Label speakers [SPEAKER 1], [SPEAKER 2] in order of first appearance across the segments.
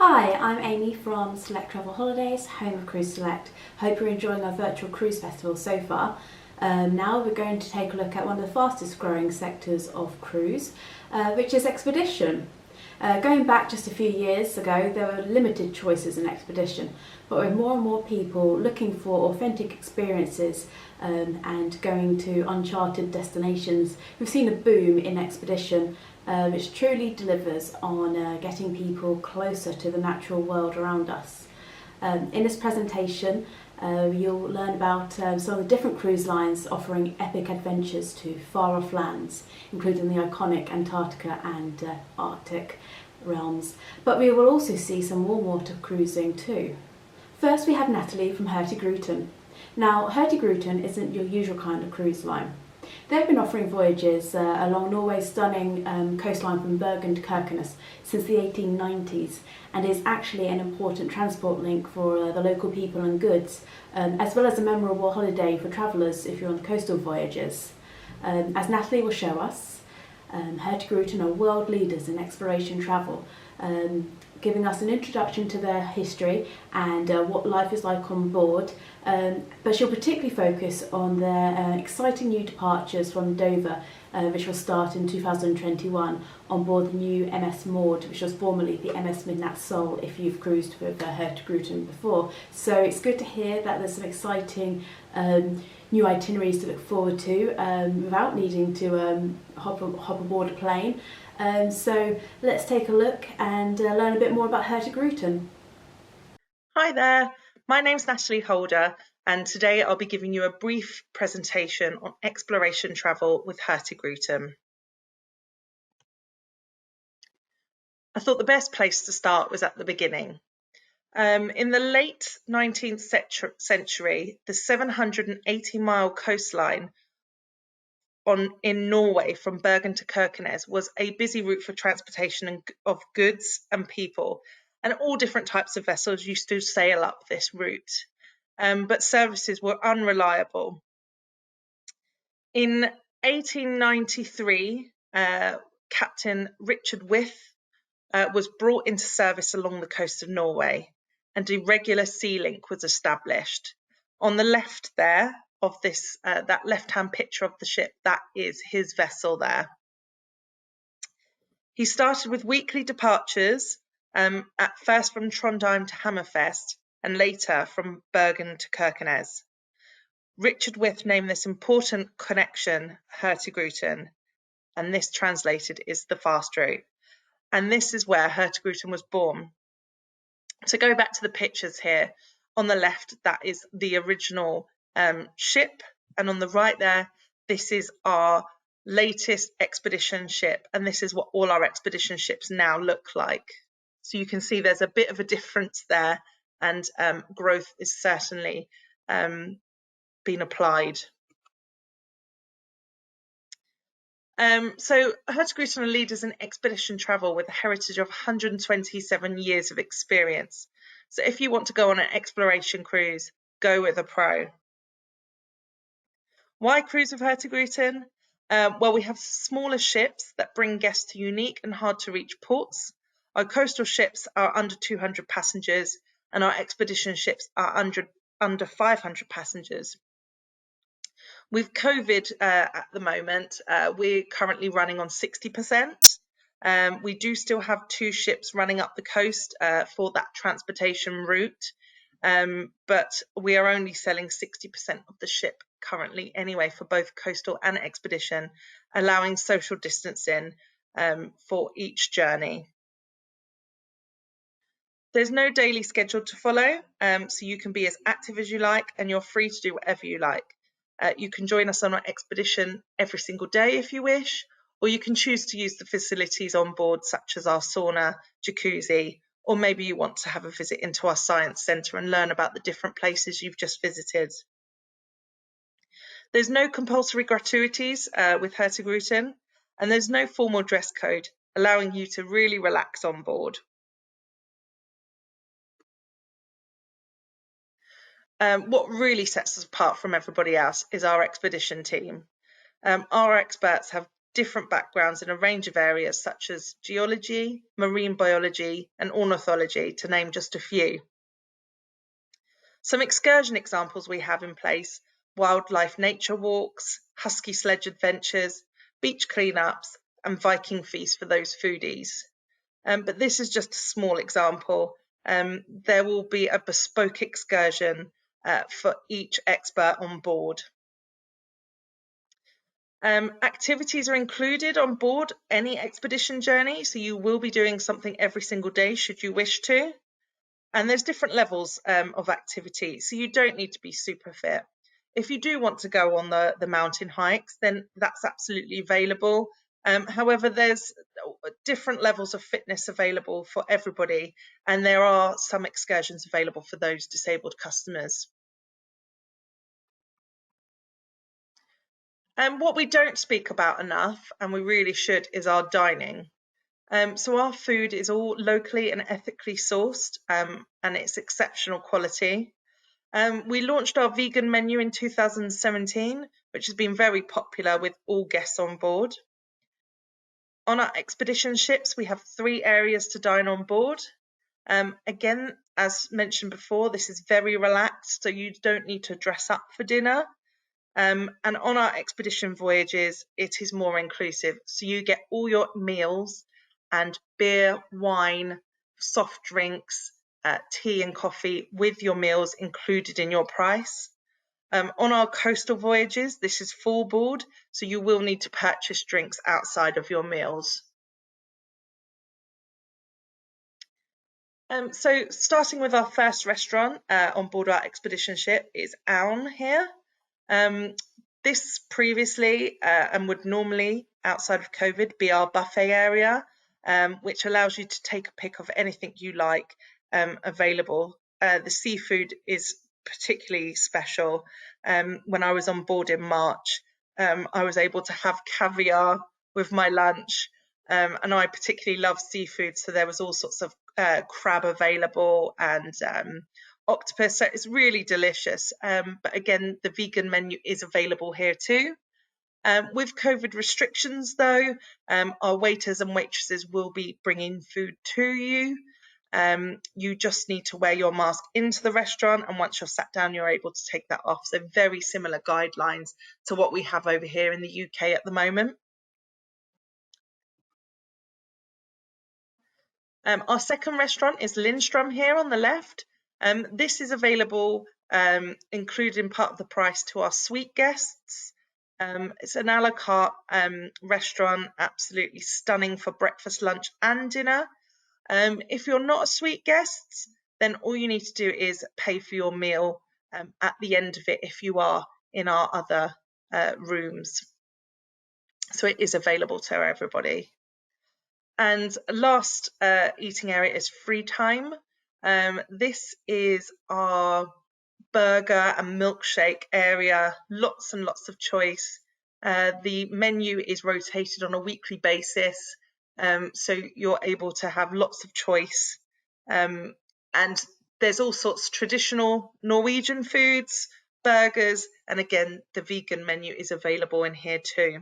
[SPEAKER 1] Hi, I'm Amy from Select Travel Holidays, home of Cruise Select. Hope you're enjoying our virtual cruise festival so far. Now we're going to take a look at one of the fastest growing sectors of cruise, which is expedition. Going back just a few years ago, there were limited choices in expedition, but with more and more people looking for authentic experiences and going to uncharted destinations, we've seen a boom in expedition, which truly delivers on getting people closer to the natural world around us. In this presentation, you'll learn about some of the different cruise lines offering epic adventures to far off lands, including the iconic Antarctica and Arctic realms. But we will also see some warm water cruising too. First, we have Natalie from Hurtigruten. Now, Hurtigruten isn't your usual kind of cruise line. They've been offering voyages along Norway's stunning coastline from Bergen to Kirkenes since the 1890s, and is actually an important transport link for the local people and goods, as well as a memorable holiday for travellers if you're on coastal voyages. As Natalie will show us, Hurtigruten are world leaders in exploration travel, giving us an introduction to their history and what life is like on board, but she'll particularly focus on their exciting new departures from Dover, which will start in 2021 on board the new MS Maud, which was formerly the MS Midnight Soul if you've cruised with Hurtigruten before. So it's good to hear that there's some exciting new itineraries to look forward to without needing to hop aboard a plane. So let's take a look and learn a bit more about Hurtigruten.
[SPEAKER 2] Hi there, my name's Natalie Holder, and today I'll be giving you a brief presentation on exploration travel with Hurtigruten. I thought the best place to start was at the beginning. In the late 19th century, the 780-mile coastline in Norway from Bergen to Kirkenes was a busy route for transportation of goods and people, and all different types of vessels used to sail up this route, but services were unreliable. In 1893, Captain Richard With was brought into service along the coast of Norway, and a regular sea link was established. On the left there of this, that left-hand picture of the ship, that is his vessel there. He started with weekly departures, at first from Trondheim to Hammerfest, and later from Bergen to Kirkenes. Richard With named this important connection Hurtigruten, and this translated is the fast route. And this is where Hurtigruten was born. To go back to the pictures here, on the left, that is the original ship, and on the right there, this is our latest expedition ship, and this is what all our expedition ships now look like. So you can see there's a bit of a difference there, and growth is certainly been applied. So Hurtigruten are leaders in expedition travel with a heritage of 127 years of experience. So if you want to go on an exploration cruise, go with a pro. Why cruise with Hurtigruten? Well, we have smaller ships that bring guests to unique and hard to reach ports. Our coastal ships are under 200 passengers, and our expedition ships are under 500 passengers. With COVID at the moment, we're currently running on 60%. We do still have 2 ships running up the coast for that transportation route, but we are only selling 60% of the ship currently anyway for both coastal and expedition, allowing social distancing for each journey. There's no daily schedule to follow, so you can be as active as you like, and you're free to do whatever you like. You can join us on our expedition every single day if you wish, or you can choose to use the facilities on board, such as our sauna, jacuzzi, or maybe you want to have a visit into our science centre and learn about the different places you've just visited. There's no compulsory gratuities with Hurtigruten, and there's no formal dress code, allowing you to really relax on board. What really sets us apart from everybody else is our expedition team. Our experts have different backgrounds in a range of areas such as geology, marine biology, and ornithology, to name just a few. Some excursion examples we have in place: wildlife nature walks, husky sledge adventures, beach cleanups, and Viking feasts for those foodies. But this is just a small example. There will be a bespoke excursion for each expert on board. Activities are included on board any expedition journey, so you will be doing something every single day should you wish to. And there's different levels of activity, so you don't need to be super fit. If you do want to go on the mountain hikes, then that's absolutely available. However, there's different levels of fitness available for everybody, and there are some excursions available for those disabled customers. What we don't speak about enough, and we really should, is our dining. So our food is all locally and ethically sourced, and it's exceptional quality. We launched our vegan menu in 2017, which has been very popular with all guests on board. On our expedition ships, we have 3 areas to dine on board. Again, as mentioned before, this is very relaxed, so you don't need to dress up for dinner. And on our expedition voyages, it is more inclusive. So you get all your meals and beer, wine, soft drinks, tea and coffee with your meals included in your price. On our coastal voyages, this is full board, so you will need to purchase drinks outside of your meals. So starting with our first restaurant on board our expedition ship is Aun here. This previously and would normally, outside of COVID, be our buffet area, which allows you to take a pick of anything you like available. The seafood is particularly special. When I was on board in March, I was able to have caviar with my lunch, and I particularly love seafood, so there was all sorts of crab available and octopus, so it's really delicious. But again, the vegan menu is available here too. With COVID restrictions though, our waiters and waitresses will be bringing food to you. You just need to wear your mask into the restaurant, and once you're sat down, you're able to take that off. So very similar guidelines to what we have over here in the UK at the moment. Our second restaurant is Lindstrom here on the left. This is available, including part of the price to our suite guests. It's an a la carte restaurant, absolutely stunning for breakfast, lunch and dinner. If you're not a suite guest, then all you need to do is pay for your meal at the end of it if you are in our other rooms. So it is available to everybody. And last eating area is free time. This is our burger and milkshake area, lots and lots of choice. The menu is rotated on a weekly basis, so you're able to have lots of choice. And there's all sorts of traditional Norwegian foods, burgers, and again, the vegan menu is available in here too.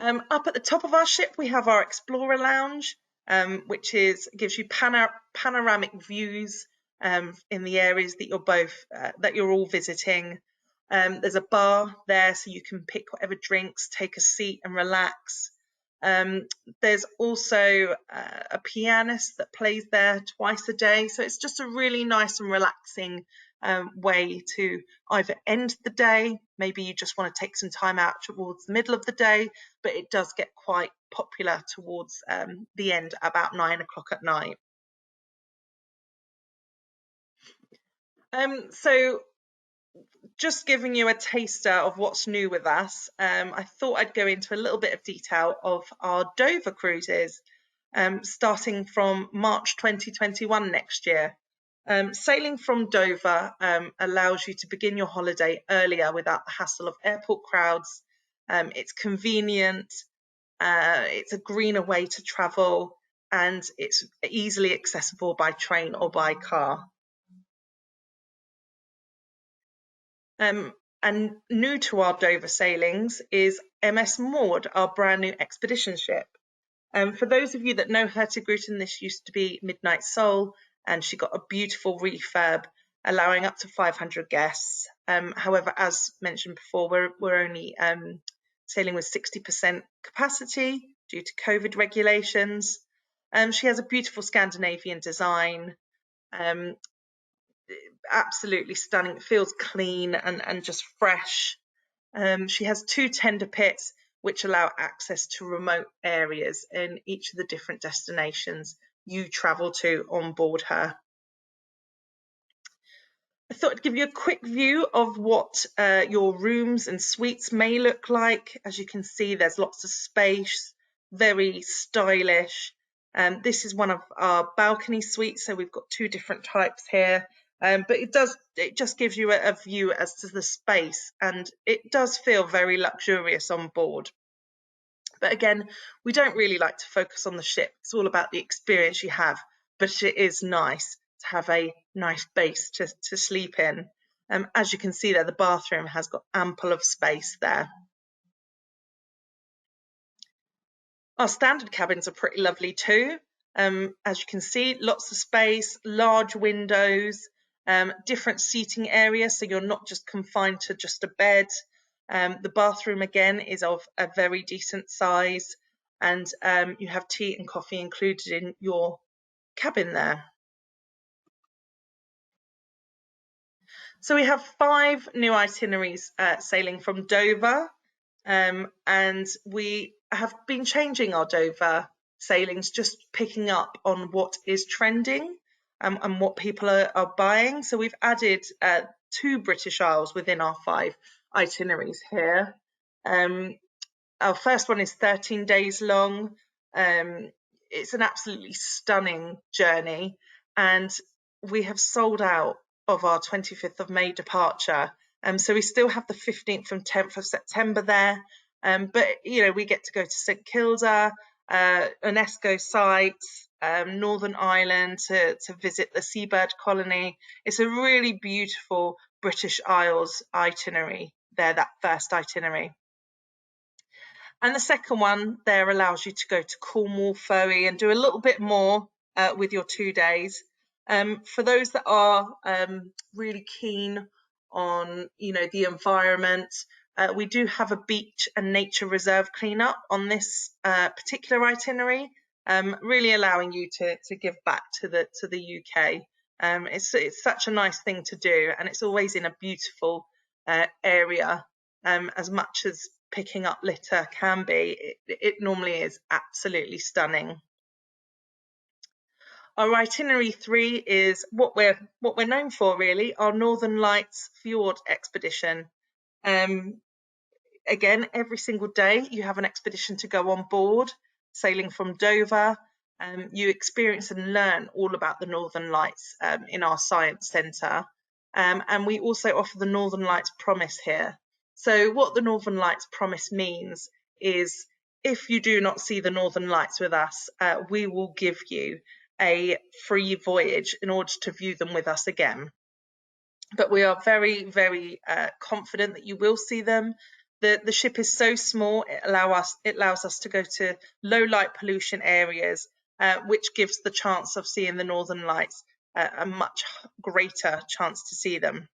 [SPEAKER 2] Up at the top of our ship, we have our Explorer Lounge, which gives you panoramic views in the areas that you're all visiting. There's a bar there, so you can pick whatever drinks, take a seat, and relax. There's also a pianist that plays there twice a day, so it's just a really nice and relaxing way to either end the day. Maybe you just want to take some time out towards the middle of the day, but it does get quite popular towards the end, about 9 o'clock at night. So just giving you a taster of what's new with us, I thought I'd go into a little bit of detail of our Dover cruises, starting from March 2021 next year. Sailing from Dover allows you to begin your holiday earlier without the hassle of airport crowds. It's convenient, it's a greener way to travel, and it's easily accessible by train or by car. And new to our Dover sailings is MS Maud, our brand new expedition ship. For those of you that know Hurtigruten, this used to be Midnight Soul, and she got a beautiful refurb, allowing up to 500 guests. However, as mentioned before, we're only sailing with 60% capacity due to COVID regulations. She has a beautiful Scandinavian design, absolutely stunning. It feels clean and just fresh. She has 2 tender pits which allow access to remote areas in each of the different destinations you travel to on board her. I thought I'd give you a quick view of what your rooms and suites may look like. As you can see, there's lots of space, very stylish. This is one of our balcony suites, so we've got 2 different types here. But it just gives you a view as to the space, and it does feel very luxurious on board. But again, we don't really like to focus on the ship. It's all about the experience you have, but it is nice to have a nice base to sleep in. As you can see there, the bathroom has got ample of space there. Our standard cabins are pretty lovely too. As you can see, lots of space, large windows, different seating areas, so you're not just confined to just a bed. The bathroom again is of a very decent size, and you have tea and coffee included in your cabin there. So we have 5 new itineraries sailing from Dover, and we have been changing our Dover sailings, just picking up on what is trending and what people are buying. So we've added 2 British Isles within our 5 itineraries here. Our first one is 13 days long. It's an absolutely stunning journey, and we have sold out of our 25th of May departure. So we still have the 15th and 10th of September there. But, you know, we get to go to St Kilda, UNESCO sites, Northern Ireland to visit the seabird colony. It's a really beautiful British Isles itinerary there, that first itinerary. And the second one there allows you to go to Cornwall Ferry and do a little bit more with your 2 days. For those that are really keen on, you know, the environment, we do have a beach and nature reserve cleanup on this particular itinerary, really allowing you to give back to the UK. It's such a nice thing to do, and it's always in a beautiful area. As much as picking up litter can be, it normally is absolutely stunning. Our itinerary 3 is what we're known for, really, our Northern Lights Fjord expedition. Again, every single day you have an expedition to go on board, sailing from Dover. You experience and learn all about the Northern Lights in our science centre. And we also offer the Northern Lights Promise here. So what the Northern Lights Promise means is, if you do not see the Northern Lights with us, we will give you a free voyage in order to view them with us again. But we are very, very confident that you will see them. The ship is so small, it allows us to go to low light pollution areas, which gives the chance of seeing the Northern Lights a much greater chance to see them.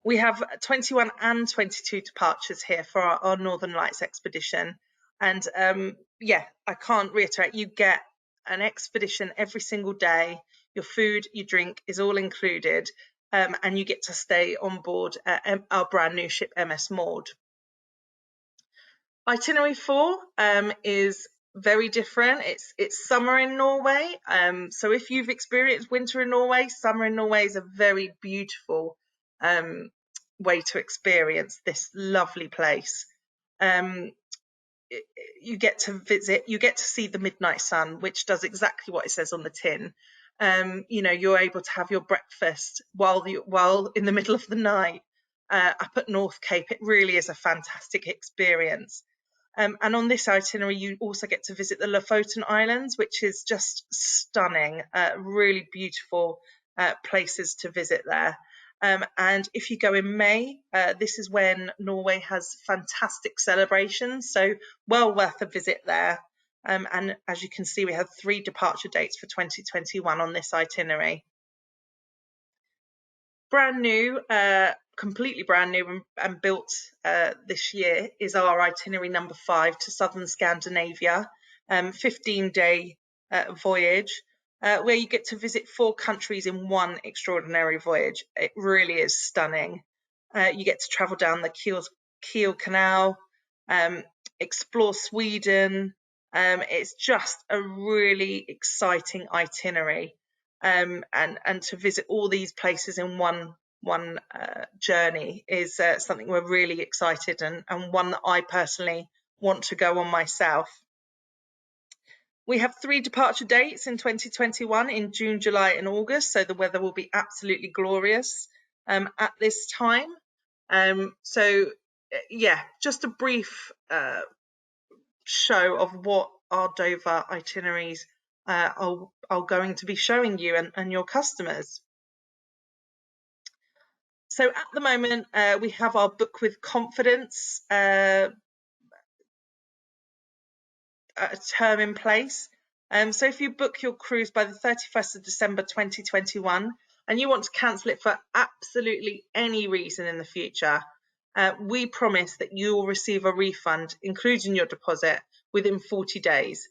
[SPEAKER 2] We have 21 and 22 departures here for our Northern Lights expedition. And yeah, I can't reiterate, you get an expedition every single day. Your food, your drink is all included, and you get to stay on board our brand new ship, MS Maud. Itinerary 4 is very different. It's summer in Norway. So if you've experienced winter in Norway, summer in Norway is a very beautiful way to experience this lovely place. You get to visit, you get to see the midnight sun, which does exactly what it says on the tin. You know, you're able to have your breakfast while in the middle of the night up at North Cape. It really is a fantastic experience. And on this itinerary, you also get to visit the Lofoten Islands, which is just stunning, really beautiful places to visit there. And if you go in May, this is when Norway has fantastic celebrations, so well worth a visit there. And as you can see, we have 3 departure dates for 2021 on this itinerary. Brand new, completely brand new and built this year is our itinerary number 5 to southern Scandinavia, 15-day voyage, where you get to visit 4 countries in one extraordinary voyage. It really is stunning. You get to travel down the Kiel Canal, explore Sweden. It's just a really exciting itinerary. And to visit all these places in one journey is something we're really excited and one that I personally want to go on myself. We have 3 departure dates in 2021 in June, July and August, so the weather will be absolutely glorious at this time. So yeah, just a brief show of what our Dover itineraries are going to be showing you and your customers. So at the moment, we have our Book with Confidence term in place. So if you book your cruise by the 31st of December 2021 and you want to cancel it for absolutely any reason in the future, we promise that you will receive a refund, including your deposit, within 40 days.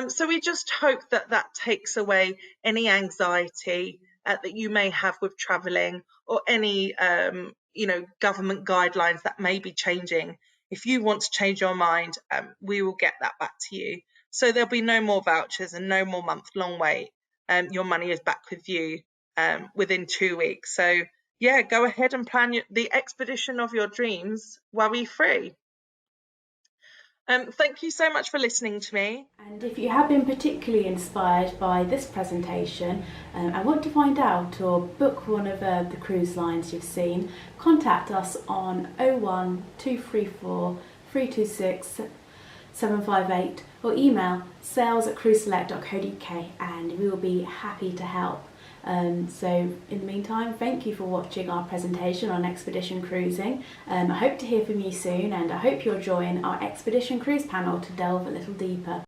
[SPEAKER 2] So we just hope that that takes away any anxiety that you may have with travelling, or any government guidelines that may be changing. If you want to change your mind, we will get that back to you. So there'll be no more vouchers and no more month-long wait. Your money is back with you within 2 weeks. So yeah, go ahead and plan the expedition of your dreams worry-free. Thank you so much for listening to me.
[SPEAKER 1] And if you have been particularly inspired by this presentation and want to find out or book one of the cruise lines you've seen, contact us on 01 234 326 758 or email sales@cruiseselect.co.uk and we will be happy to help. So in the meantime, thank you for watching our presentation on expedition cruising. I hope to hear from you soon, and I hope you'll join our expedition cruise panel to delve a little deeper.